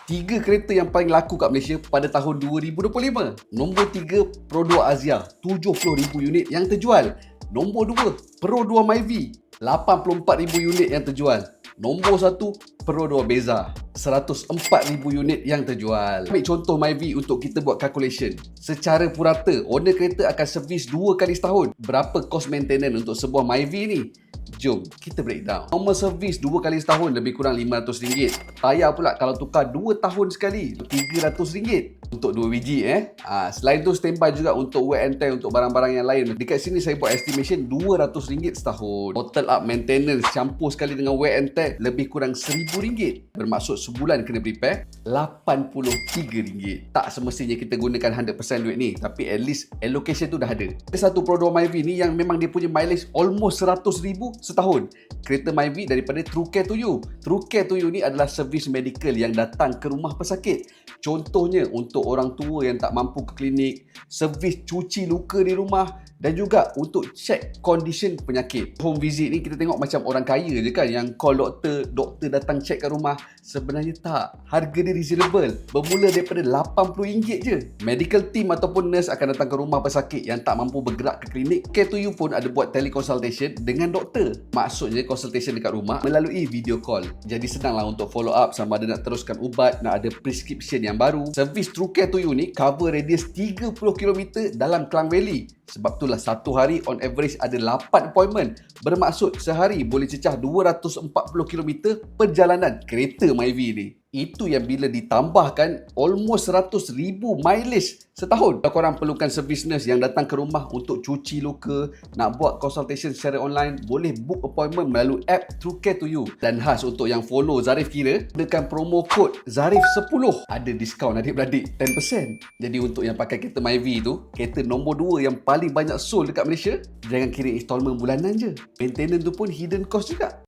Tiga kereta yang paling laku kat Malaysia pada tahun 2025. Nombor 3, Pro 2 Azia, 70,000 unit yang terjual. Nombor 2, Pro 2 Myvi, 84,000 unit yang terjual. Nombor 1, Pro 2 Beza, 104,000 unit yang terjual. Ambil contoh Myvi untuk kita buat calculation. Secara purata, owner kereta akan servis 2 kali setahun. Berapa kos maintenance untuk sebuah Myvi ni? Jom kita breakdown. Normal servis 2 kali setahun lebih kurang RM500. Tayar pula kalau tukar 2 tahun sekali RM300 untuk 2 biji Selain tu standby juga untuk wear and tear untuk barang-barang yang lain. Dekat sini saya buat estimation RM200 setahun. Total up maintenance campur sekali dengan wear and tear lebih kurang RM1,000. Bermaksud sebulan kena repair RM83. Tak semestinya kita gunakan 100% duit ni, tapi at least allocation tu dah ada. Ada satu Pro 2 Myvi ni yang memang dia punya mileage almost RM100,000 setahun. Kereta Myvi daripada True Care to You. True Care to You ni adalah servis medical yang datang ke rumah pesakit. Contohnya untuk orang tua yang tak mampu ke klinik, servis cuci luka di rumah dan juga untuk check condition penyakit. Home visit ni kita tengok macam orang kaya je kan yang call doktor, doktor datang check kat rumah. Sebenarnya tak. Harga dia reasonable. Bermula daripada RM80 je. Medical team ataupun nurse akan datang ke rumah pesakit yang tak mampu bergerak ke klinik. Care to You pun ada buat teleconsultation dengan doktor. Maksudnya consultation dekat rumah melalui video call. Jadi senanglah untuk follow up sama ada nak teruskan ubat, nak ada prescription yang baru. Servis True Care to You ni cover radius 30 km dalam Klang Valley. Sebab itulah satu hari on average ada 8 appointment. Bermaksud sehari boleh cecah 240 km perjalanan kereta Myvi ni. Itu yang bila ditambahkan almost 100,000 mileage setahun. Kalau korang perlukan servis nurse yang datang ke rumah untuk cuci luka, nak buat consultation secara online, boleh book appointment melalui app True Care to You. Dan khas untuk yang follow Zarif Kira, gunakan promo code Zarif10. Ada diskaun adik-beradik 10%. Jadi untuk yang pakai kereta Myvi tu, kereta nombor 2 yang paling banyak sold dekat Malaysia, jangan kira installment bulanan je. Maintenance tu pun hidden cost juga.